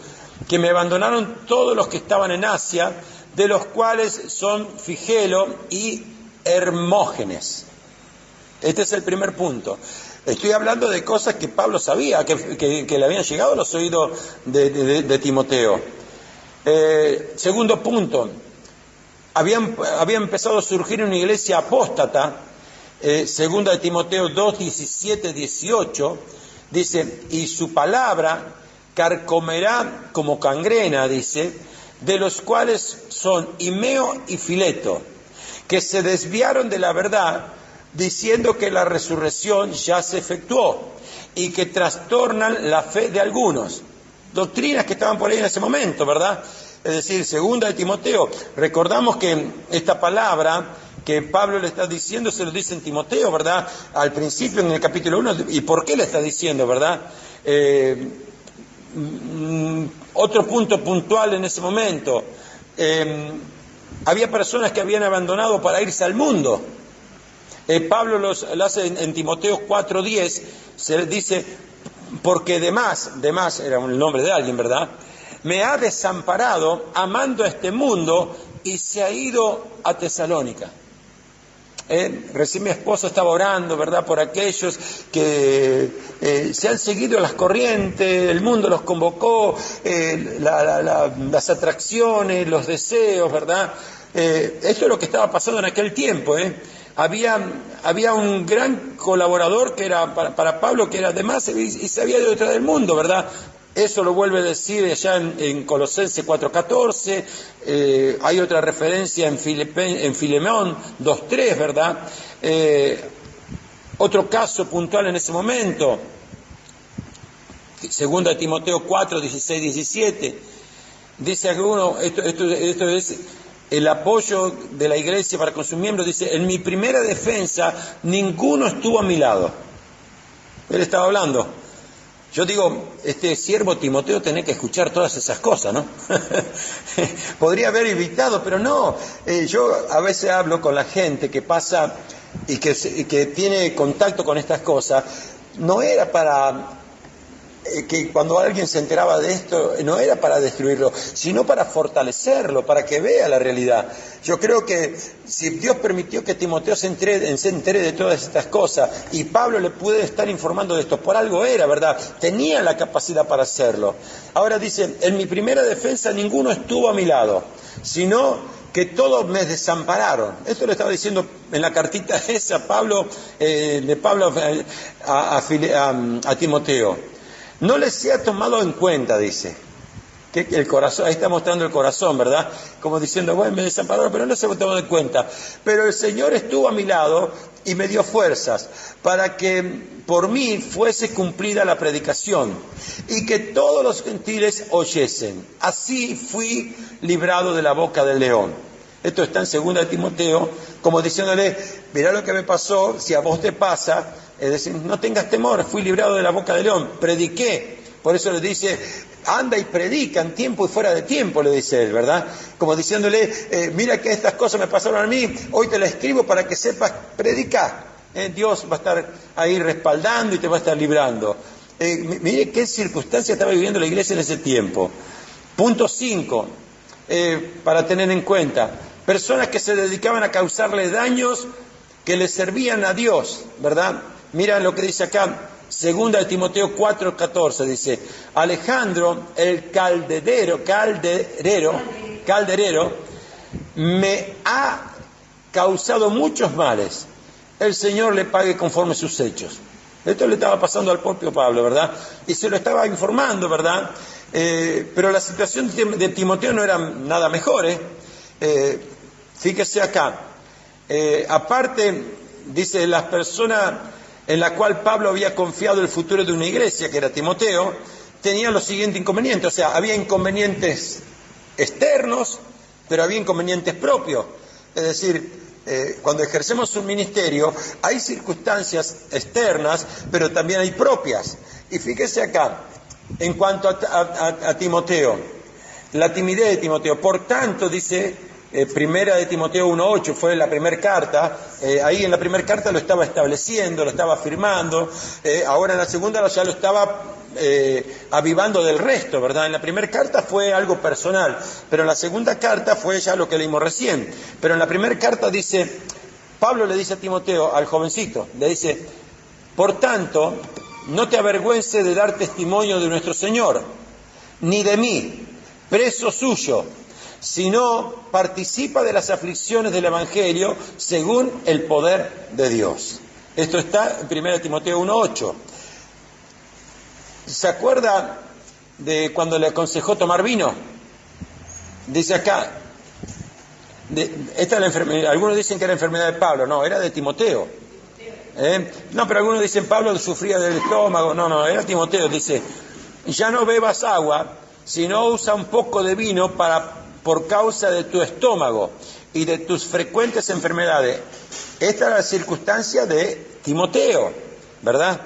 S10: que me abandonaron todos los que estaban en Asia, de los cuales son Figelo y Hermógenes. Este es el primer punto. Estoy hablando de cosas que Pablo sabía, que le habían llegado a los oídos de Timoteo. Segundo punto, había empezado a surgir una iglesia apóstata. 2 de Timoteo 2:17-18 dice, y su palabra carcomerá como gangrena, dice, de los cuales son Himeo y Fileto, que se desviaron de la verdad, diciendo que la resurrección ya se efectuó y que trastornan la fe de algunos. Doctrinas que estaban por ahí en ese momento, ¿verdad? Es decir, 2 de Timoteo, recordamos que esta palabra que Pablo le está diciendo, se lo dice en Timoteo, ¿verdad? Al principio, en el capítulo 1, ¿y por qué le está diciendo, verdad? Otro punto puntual en ese momento, había personas que habían abandonado para irse al mundo. Pablo lo hace en Timoteo 4:10, se dice, porque Demás era el nombre de alguien, ¿verdad? Me ha desamparado amando a este mundo y se ha ido a Tesalónica. Recién mi esposo estaba orando, ¿verdad?, por aquellos que se han seguido las corrientes, el mundo los convocó, las atracciones, los deseos, ¿verdad? Esto es lo que estaba pasando en aquel tiempo, Había un gran colaborador que era para Pablo, que era además y se había ido detrás del mundo, ¿verdad? Eso lo vuelve a decir allá en Colosenses 4:14, hay otra referencia en Filemón 2:3, ¿verdad? Otro caso puntual en ese momento, 2 Timoteo 4:16-17, dice alguno, esto es el apoyo de la iglesia para con sus miembros, dice: en mi primera defensa ninguno estuvo a mi lado. Él estaba hablando. Yo digo, este siervo Timoteo tiene que escuchar todas esas cosas, ¿no? Podría haber evitado, pero no. Yo a veces hablo con la gente que pasa y que tiene contacto con estas cosas. No era para que cuando alguien se enteraba de esto, no era para destruirlo, sino para fortalecerlo, para que vea la realidad. Yo creo que si Dios permitió que Timoteo se entere de todas estas cosas, y Pablo le puede estar informando de esto, por algo era, ¿verdad? Tenía la capacidad para hacerlo. Ahora dice: en mi primera defensa ninguno estuvo a mi lado, sino que todos me desampararon. Esto lo estaba diciendo en la cartita esa de Pablo a Timoteo. No les sea tomado en cuenta, dice. Que el corazón, ahí está mostrando el corazón, ¿verdad? Como diciendo, bueno, me desampararon, pero no se me tomó en cuenta. Pero el Señor estuvo a mi lado y me dio fuerzas para que por mí fuese cumplida la predicación y que todos los gentiles oyesen. Así fui librado de la boca del león. Esto está en 2 Timoteo, como diciéndole: mirá lo que me pasó, si a vos te pasa. Es decir, no tengas temor, fui librado de la boca del león, prediqué. Por eso le dice: anda y predica en tiempo y fuera de tiempo, le dice él, ¿verdad? Como diciéndole, mira que estas cosas me pasaron a mí, hoy te las escribo para que sepas predicar. Dios va a estar ahí respaldando y te va a estar librando. Mire qué circunstancia estaba viviendo la iglesia en ese tiempo. Punto 5, para tener en cuenta: personas que se dedicaban a causarle daños que le servían a Dios, ¿verdad? Mira lo que dice acá, 2 Timoteo 4:14, dice: Alejandro, el calderero, me ha causado muchos males. El Señor le pague conforme sus hechos. Esto le estaba pasando al propio Pablo, ¿verdad? Y se lo estaba informando, ¿verdad? Pero la situación de Timoteo no era nada mejor, Fíjese acá. Aparte, dice, las personas en la cual Pablo había confiado el futuro de una iglesia, que era Timoteo, tenían los siguientes inconvenientes. O sea, había inconvenientes externos, pero había inconvenientes propios. Es decir, cuando ejercemos un ministerio, hay circunstancias externas, pero también hay propias. Y fíjese acá, en cuanto a Timoteo, la timidez de Timoteo. Por tanto, dice... Primera de Timoteo 1:8 fue la primera carta, ahí en la primera carta lo estaba estableciendo, lo estaba afirmando, ahora en la segunda ya lo estaba avivando del resto, ¿verdad? En la primera carta fue algo personal, pero en la segunda carta fue ya lo que leímos recién. Pero en la primera carta dice, Pablo le dice a Timoteo, al jovencito, le dice: por tanto, no te avergüences de dar testimonio de nuestro Señor, ni de mí, preso suyo, sino participa de las aflicciones del Evangelio según el poder de Dios. Esto está en 1 Timoteo 1:8. ¿Se acuerda de cuando le aconsejó tomar vino? Dice acá, esta es la enfermedad. Algunos dicen que era enfermedad de Pablo, no, era de Timoteo. No, pero algunos dicen Pablo sufría del estómago, no, era Timoteo. Dice: ya no bebas agua, sino usa un poco de vino por causa de tu estómago y de tus frecuentes enfermedades. Esta era la circunstancia de Timoteo, ¿verdad?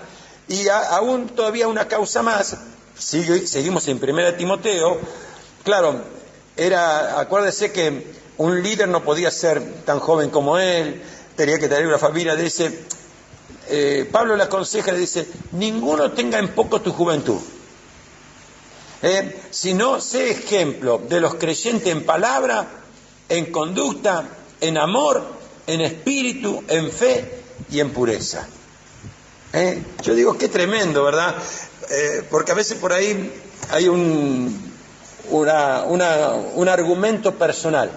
S10: Y aún todavía una causa más, seguimos en 1 Timoteo, claro, acuérdese que un líder no podía ser tan joven como él, tenía que tener una familia. Dice, Pablo le aconseja, le dice: ninguno tenga en poco tu juventud. Sino sé ejemplo de los creyentes en palabra, en conducta, en amor, en espíritu, en fe y en pureza. Yo digo, qué tremendo, ¿verdad? Porque a veces por ahí hay un argumento personal.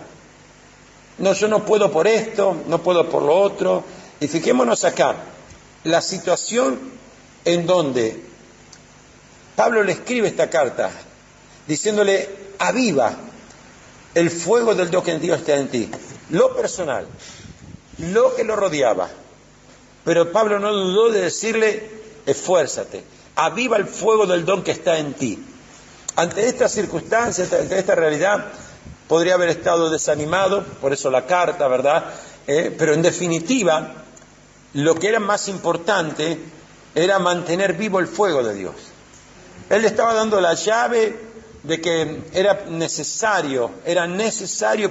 S10: No, yo no puedo por esto, no puedo por lo otro. Y fijémonos acá, la situación en donde Pablo le escribe esta carta, diciéndole, aviva el fuego del Dios que en Dios está en ti. Lo personal, lo que lo rodeaba. Pero Pablo no dudó de decirle, esfuérzate, aviva el fuego del don que está en ti. Ante esta circunstancia, ante esta realidad, podría haber estado desanimado, por eso la carta, ¿verdad? Pero en definitiva, lo que era más importante era mantener vivo el fuego de Dios. Él le estaba dando la llave de que era necesario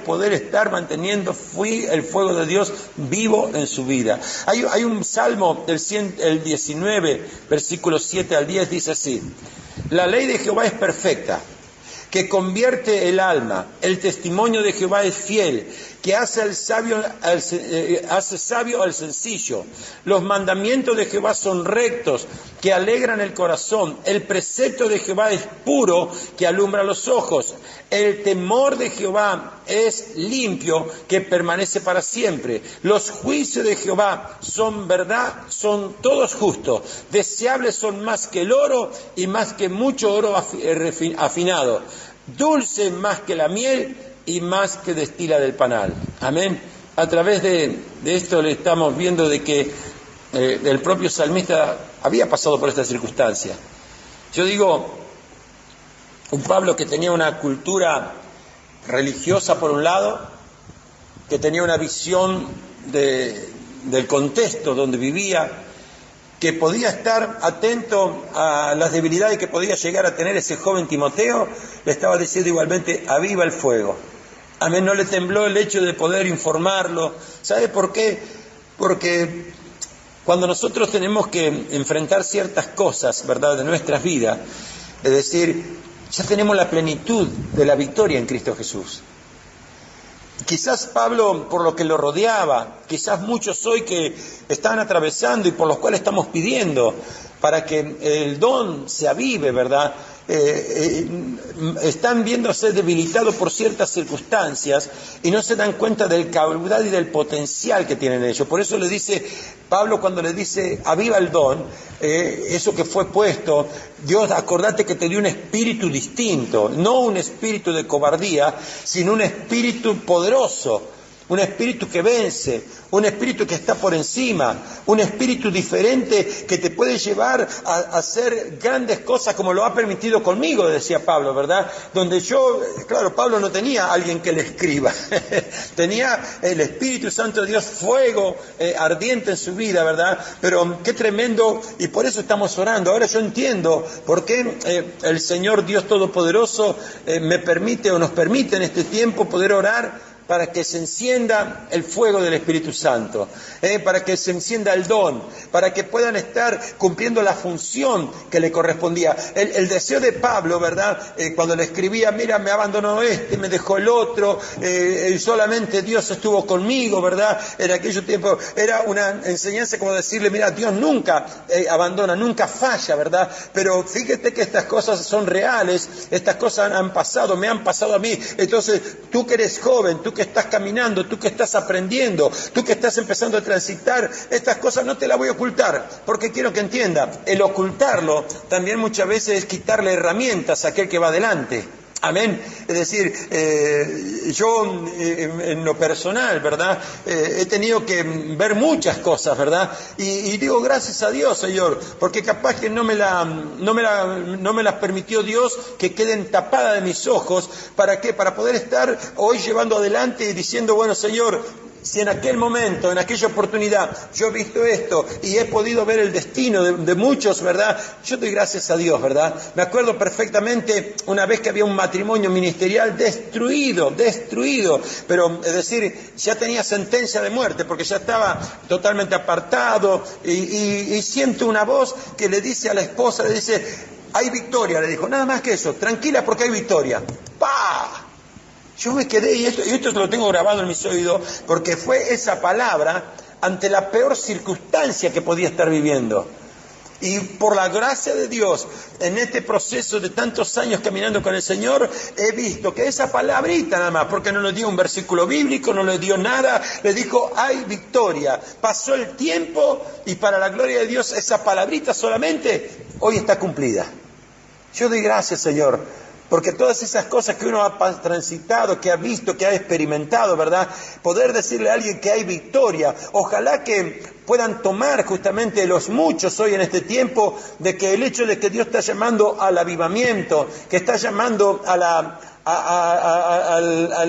S10: poder estar manteniendo el fuego de Dios vivo en su vida. Hay un salmo, el 19, versículos 7 al 10, dice así: la ley de Jehová es perfecta, que convierte el alma. El testimonio de Jehová es fiel, que hace sabio al sencillo. Los mandamientos de Jehová son rectos, que alegran el corazón. El precepto de Jehová es puro, que alumbra los ojos. El temor de Jehová es limpio, que permanece para siempre. Los juicios de Jehová son verdad, son todos justos. Deseables son más que el oro y más que mucho oro afinado. Dulce más que la miel y más que destila del panal. Amén. A través de esto le estamos viendo de que el propio salmista había pasado por esta circunstancia. Yo digo, un Pablo que tenía una cultura religiosa por un lado, que tenía una visión del contexto donde vivía, que podía estar atento a las debilidades que podía llegar a tener ese joven Timoteo, le estaba diciendo igualmente, aviva el fuego. Amén, no le tembló el hecho de poder informarlo. ¿Sabe por qué? Porque cuando nosotros tenemos que enfrentar ciertas cosas, ¿verdad?, de nuestras vidas, es decir, ya tenemos la plenitud de la victoria en Cristo Jesús. Quizás Pablo, por lo que lo rodeaba, quizás muchos hoy que están atravesando y por los cuales estamos pidiendo para que el don se avive, ¿verdad? Están viéndose debilitados por ciertas circunstancias y no se dan cuenta del caudal y del potencial que tienen ellos. Por eso le dice Pablo, cuando le dice aviva el don, eso que fue puesto, Dios, acordate que te dio un espíritu distinto, no un espíritu de cobardía, sino un espíritu poderoso, un espíritu que vence, un espíritu que está por encima, un espíritu diferente que te puede llevar a hacer grandes cosas como lo ha permitido conmigo, decía Pablo, ¿verdad? Donde yo, claro, Pablo no tenía a alguien que le escriba, tenía el Espíritu Santo de Dios, fuego ardiente en su vida, ¿verdad? Pero qué tremendo, y por eso estamos orando. Ahora yo entiendo por qué el Señor Dios Todopoderoso me permite o nos permite en este tiempo poder orar para que se encienda el fuego del Espíritu Santo, para que se encienda el don, para que puedan estar cumpliendo la función que le correspondía. El deseo de Pablo, ¿verdad?, cuando le escribía, mira, me abandonó me dejó el otro, solamente Dios estuvo conmigo, ¿verdad? En aquellos tiempos era una enseñanza como decirle, mira, Dios nunca abandona, nunca falla, ¿verdad? Pero fíjate que estas cosas son reales, estas cosas han pasado, me han pasado a mí. Entonces, tú que eres joven, tú que estás caminando, tú que estás aprendiendo, tú que estás empezando a transitar, estas cosas no te las voy a ocultar, porque quiero que entienda, el ocultarlo también muchas veces es quitarle herramientas a aquel que va adelante. Amén. Es decir, yo en lo personal, ¿verdad? He tenido que ver muchas cosas, ¿verdad? Y digo gracias a Dios, Señor, porque capaz que no me las permitió Dios que queden tapadas de mis ojos. ¿Para qué? Para poder estar hoy llevando adelante y diciendo, bueno, Señor, si en aquel momento, en aquella oportunidad, yo he visto esto y he podido ver el destino de muchos, ¿verdad? Yo doy gracias a Dios, ¿verdad? Me acuerdo perfectamente una vez que había un matrimonio ministerial destruido, pero es decir, ya tenía sentencia de muerte porque ya estaba totalmente apartado y siento una voz que le dice a la esposa, le dice, hay victoria, le dijo, nada más que eso, tranquila porque hay victoria. ¡Pah! Yo me quedé, y esto lo tengo grabado en mis oídos, porque fue esa palabra ante la peor circunstancia que podía estar viviendo. Y por la gracia de Dios, en este proceso de tantos años caminando con el Señor, he visto que esa palabrita nada más, porque no le dio un versículo bíblico, no le dio nada, le dijo, hay victoria. Pasó el tiempo y para la gloria de Dios, esa palabrita solamente hoy está cumplida. Yo doy gracias, Señor, porque todas esas cosas que uno ha transitado, que ha visto, que ha experimentado, ¿verdad? Poder decirle a alguien que hay victoria. Ojalá que puedan tomar justamente los muchos hoy en este tiempo de que el hecho de que Dios está llamando al avivamiento, que está llamando al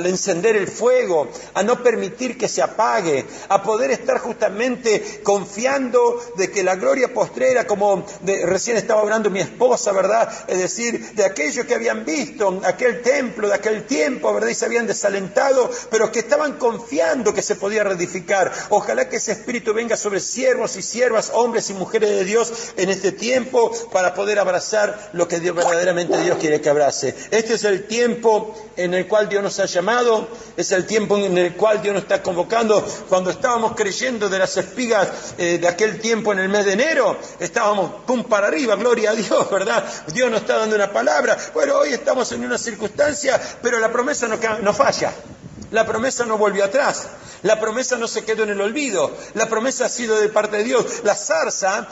S10: encender el fuego, a no permitir que se apague, a poder estar justamente confiando de que la gloria postrera, como recién estaba hablando mi esposa, ¿verdad? Es decir, de aquellos que habían visto aquel templo de aquel tiempo, ¿verdad? Y se habían desalentado, pero que estaban confiando que se podía reedificar. Ojalá que ese espíritu venga sobre siervos y siervas, hombres y mujeres de Dios en este tiempo para poder abrazar lo que verdaderamente Dios quiere que abrace. Este es el tiempo en el cual Dios nos ha llamado, es el tiempo en el cual Dios nos está convocando. Cuando estábamos creyendo de las espigas de aquel tiempo en el mes de enero, estábamos pum para arriba, gloria a Dios, ¿verdad? Dios nos está dando una palabra. Bueno, hoy estamos en una circunstancia, pero la promesa no falla. La promesa no volvió atrás, la promesa no se quedó en el olvido, la promesa ha sido de parte de Dios. La zarza,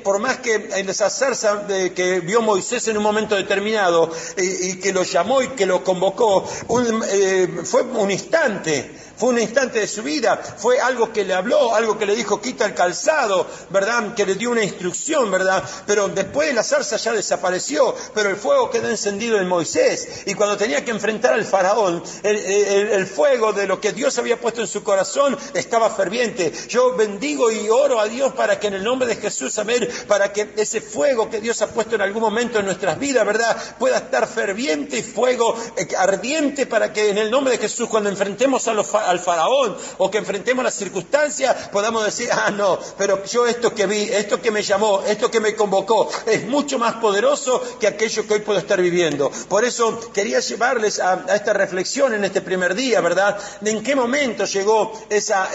S10: por más que en esa zarza que vio Moisés en un momento determinado y que lo llamó y que lo convocó, fue un instante de su vida, fue algo que le habló, algo que le dijo, quita el calzado, ¿verdad? Que le dio una instrucción, ¿verdad? Pero después la zarza ya desapareció, pero el fuego quedó encendido en Moisés, y cuando tenía que enfrentar al faraón, el fuego de lo que Dios había puesto en su corazón estaba ferviente. Yo bendigo y oro a Dios para que en el nombre de Jesús, amén, para que ese fuego que Dios ha puesto en algún momento en nuestras vidas, ¿verdad? Pueda estar ferviente y fuego ardiente, para que en el nombre de Jesús, cuando enfrentemos al faraón o que enfrentemos las circunstancias, podamos decir, no, pero yo esto que vi, esto que me llamó, esto que me convocó, es mucho más poderoso que aquello que hoy puedo estar viviendo. Por eso quería llevarles a esta reflexión en este primer día, ¿verdad? De en qué momento llegó esa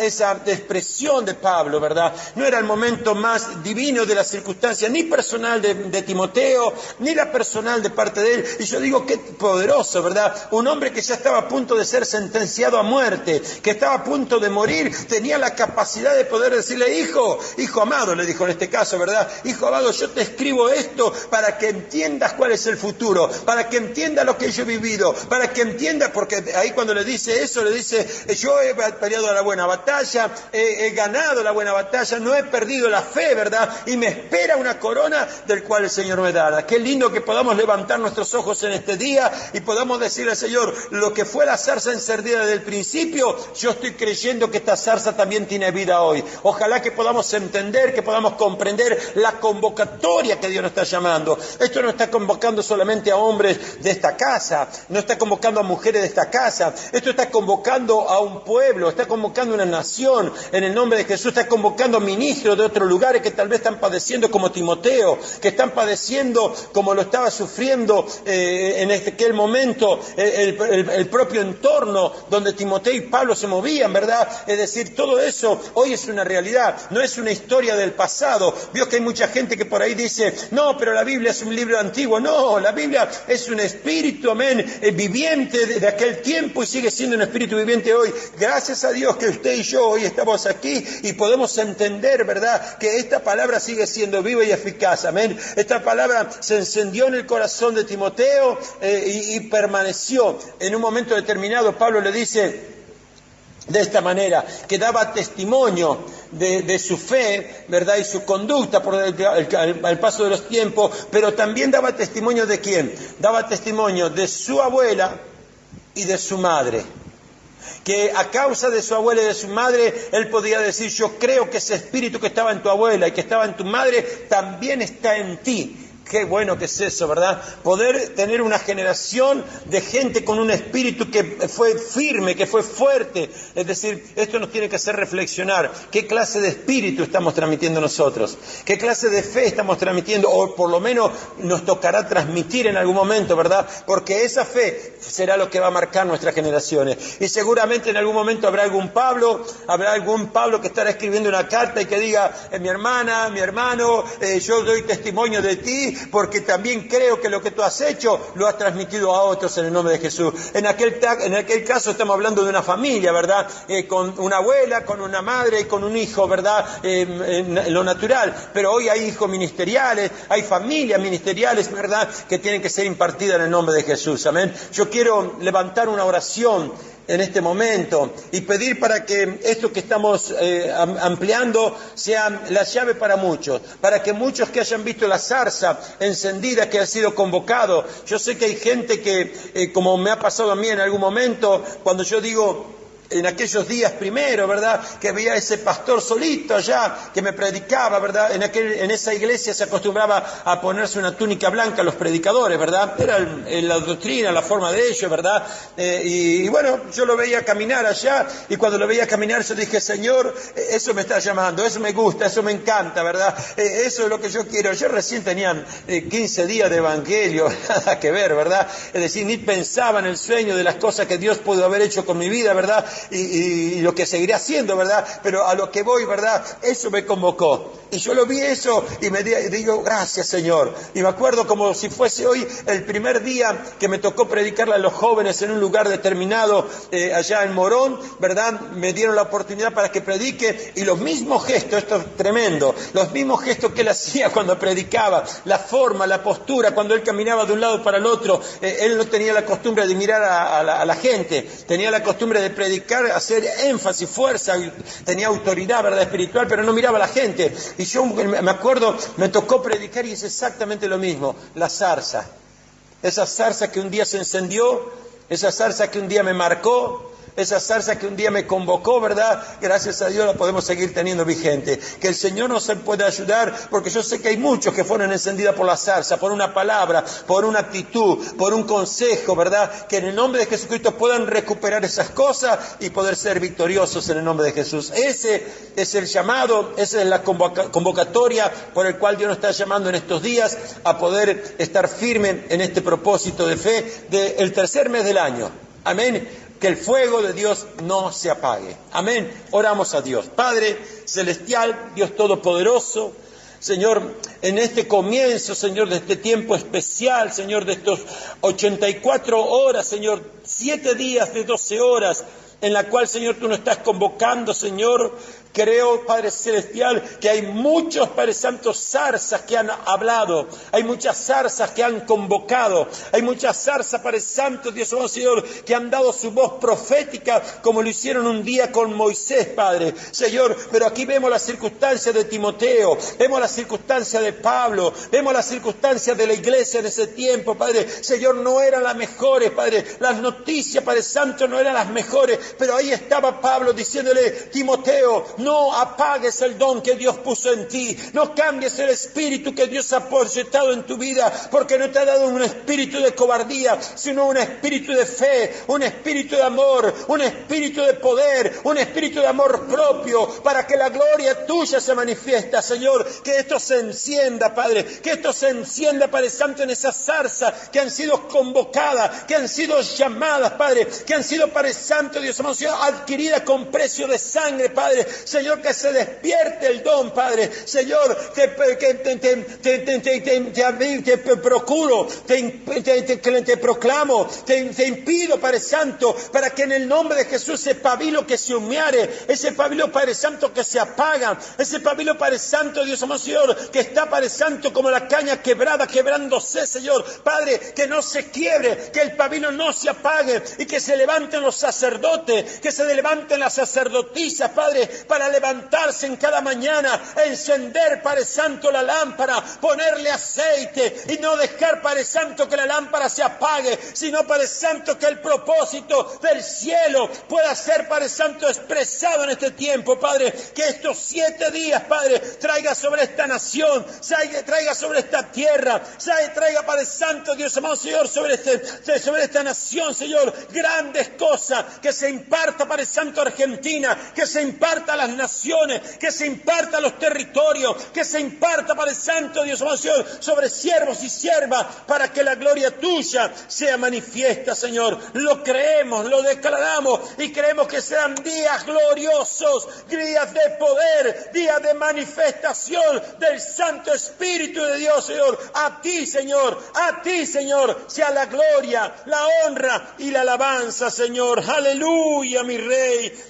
S10: expresión de Pablo, ¿verdad? No era el momento más divino de la circunstancia, ni personal de Timoteo, ni la personal de parte de él. Y yo digo, qué poderoso, ¿verdad? Un hombre que ya estaba a punto de ser sentenciado a muerte, que estaba a punto de morir, tenía la capacidad de poder decirle, hijo amado, le dijo en este caso, ¿verdad? Hijo amado, yo te escribo esto para que entiendas cuál es el futuro, para que entiendas lo que yo he vivido, para que entiendas, porque ahí cuando le dice eso, le dice, yo he peleado la buena batalla, he ganado la buena batalla, no he perdido la fe, ¿verdad? Y me espera una corona del cual el Señor me dará. Qué lindo que podamos levantar nuestros ojos en este día y podamos decirle al Señor, lo que fue la zarza encendida desde el principio, yo estoy creyendo que esta zarza también tiene vida hoy. Ojalá que podamos entender, que podamos comprender la convocatoria que Dios nos está llamando. Esto no está convocando solamente a hombres de esta casa, no está convocando a mujeres de esta casa, esto está convocando a un pueblo, está convocando a una nación, en el nombre de Jesús, está convocando a ministros de otros lugares que tal vez están padeciendo como Timoteo, que están padeciendo como lo estaba sufriendo en aquel momento el propio entorno donde Timoteo y Pablo se movían, ¿verdad? Es decir, todo eso hoy es una realidad, no es una historia del pasado. Vio que hay mucha gente que por ahí dice, no, pero la Biblia es un libro antiguo. No, la Biblia es un espíritu, amén, viviente de aquel tiempo y sigue siendo un espíritu viviente hoy. Gracias a Dios que usted y yo hoy estamos aquí y podemos entender, ¿verdad?, que esta palabra sigue siendo viva y eficaz, amén. Esta palabra se encendió en el corazón de Timoteo y permaneció. En un momento determinado Pablo le dice de esta manera, que daba testimonio de su fe, ¿verdad?, y su conducta por el paso de los tiempos, pero también daba testimonio de quién, daba testimonio de su abuela y de su madre, que a causa de su abuela y de su madre, él podía decir, yo creo que ese espíritu que estaba en tu abuela y que estaba en tu madre, también está en ti. Qué bueno que es eso, ¿verdad? Poder tener una generación de gente con un espíritu que fue firme, que fue fuerte. Es decir, esto nos tiene que hacer reflexionar. ¿Qué clase de espíritu estamos transmitiendo nosotros? ¿Qué clase de fe estamos transmitiendo? O por lo menos nos tocará transmitir en algún momento, ¿verdad? Porque esa fe será lo que va a marcar nuestras generaciones. Y seguramente en algún momento habrá algún Pablo que estará escribiendo una carta y que diga, mi hermana, mi hermano, yo doy testimonio de ti, porque también creo que lo que tú has hecho lo has transmitido a otros en el nombre de Jesús. En aquel caso estamos hablando de una familia, ¿verdad? Con una abuela, con una madre y con un hijo, ¿verdad? En lo natural. Pero hoy hay hijos ministeriales, hay familias ministeriales, ¿verdad? Que tienen que ser impartidas en el nombre de Jesús. Amén. Yo quiero levantar una oración en este momento y pedir para que esto que estamos ampliando sea la llave para muchos, para que muchos que hayan visto la zarza encendida, que ha sido convocado. Yo sé que hay gente que, como me ha pasado a mí en algún momento, cuando yo digo, en aquellos días primero, ¿verdad? Que había ese pastor solito allá que me predicaba, ¿verdad? En esa iglesia se acostumbraba a ponerse una túnica blanca a los predicadores, ¿verdad? Era la doctrina, la forma de ellos, ¿verdad? Y bueno, yo lo veía caminar allá y cuando lo veía caminar yo dije, Señor, eso me está llamando, eso me gusta, eso me encanta, ¿verdad? Eso es lo que yo quiero. Yo recién tenía 15 días de evangelio, nada que ver, ¿verdad? Es decir, ni pensaba en el sueño de las cosas que Dios pudo haber hecho con mi vida, ¿verdad? Y lo que seguiré haciendo, ¿verdad? Pero a lo que voy, ¿verdad? Eso me convocó. Y yo lo vi eso y me digo, gracias, Señor. Y me acuerdo como si fuese hoy el primer día que me tocó predicarle a los jóvenes en un lugar determinado, allá en Morón, ¿verdad? Me dieron la oportunidad para que predique y los mismos gestos, esto es tremendo, los mismos gestos que él hacía cuando predicaba, la forma, la postura, cuando él caminaba de un lado para el otro, él no tenía la costumbre de mirar a la gente, tenía la costumbre de predicar, hacer énfasis, fuerza, tenía autoridad, ¿verdad? Espiritual, pero no miraba a la gente. Y yo me acuerdo, me tocó predicar y es exactamente lo mismo, la zarza. Esa zarza que un día se encendió, esa zarza que un día me marcó, esa zarza que un día me convocó, ¿verdad? Gracias a Dios la podemos seguir teniendo vigente. Que el Señor nos pueda ayudar, porque yo sé que hay muchos que fueron encendidos por la zarza, por una palabra, por una actitud, por un consejo, ¿verdad? Que en el nombre de Jesucristo puedan recuperar esas cosas y poder ser victoriosos en el nombre de Jesús. Ese es el llamado, esa es la convocatoria por el cual Dios nos está llamando en estos días a poder estar firme en este propósito de fe del tercer mes del año. Amén. Que el fuego de Dios no se apague. Amén. Oramos a Dios. Padre celestial, Dios todopoderoso, Señor, en este comienzo, Señor, de este tiempo especial, Señor, de estos 84 horas, Señor, 7 días de 12 horas, en la cual, Señor, tú nos estás convocando, Señor. Creo, Padre Celestial, que hay muchos, Padre Santo, zarzas que han hablado, hay muchas zarzas que han convocado, hay muchas zarzas, Padre Santo, Dios mío, Señor, que han dado su voz profética, como lo hicieron un día con Moisés, Padre, Señor, pero aquí vemos las circunstancias de Timoteo, vemos las circunstancias de Pablo, vemos las circunstancias de la iglesia en ese tiempo, Padre, Señor, no eran las mejores, Padre, las noticias, Padre Santo, no eran las mejores, pero ahí estaba Pablo diciéndole, Timoteo, no apagues el don que Dios puso en ti, no cambies el espíritu que Dios ha proyectado en tu vida, porque no te ha dado un espíritu de cobardía, sino un espíritu de fe, un espíritu de amor, un espíritu de poder, un espíritu de amor propio, para que la gloria tuya se manifiesta, Señor, que esto se encienda, Padre, que esto se encienda, Padre Santo, en esas zarzas que han sido convocadas, que han sido llamadas, Padre, que han sido, Padre Santo, Dios mío, adquiridas con precio de sangre, Padre, Señor, que se despierte el don, Padre. Señor, te procuro, te proclamo, te impido, Padre Santo, para que en el nombre de Jesús ese pabilo que se humeare, ese pabilo, Padre Santo, que se apaga, ese pabilo, Padre Santo, Dios mío, Señor, que está, Padre Santo, como la caña quebrada, quebrándose, Señor, Padre, que no se quiebre, que el pabilo no se apague y que se levanten los sacerdotes, que se levanten las sacerdotisas, Padre, para para levantarse en cada mañana, encender, Padre Santo, la lámpara, ponerle aceite y no dejar, Padre Santo, que la lámpara se apague, sino, Padre Santo, que el propósito del cielo pueda ser, Padre Santo, expresado en este tiempo, Padre, que estos 7 días, Padre, traiga sobre esta nación, traiga sobre esta tierra, traiga, Padre Santo, Dios amado, Señor, sobre esta nación, Señor, grandes cosas, que se imparta, Padre Santo, a Argentina, que se imparta a las naciones, que se imparta a los territorios, que se imparta, Padre Santo, Dios amado, Señor, sobre siervos y siervas, para que la gloria tuya sea manifiesta, Señor. Lo creemos, lo declaramos y creemos que serán días gloriosos, días de poder, días de manifestación del Santo Espíritu de Dios, Señor. A ti, Señor, sea la gloria, la honra y la alabanza, Señor. Aleluya, mi Rey.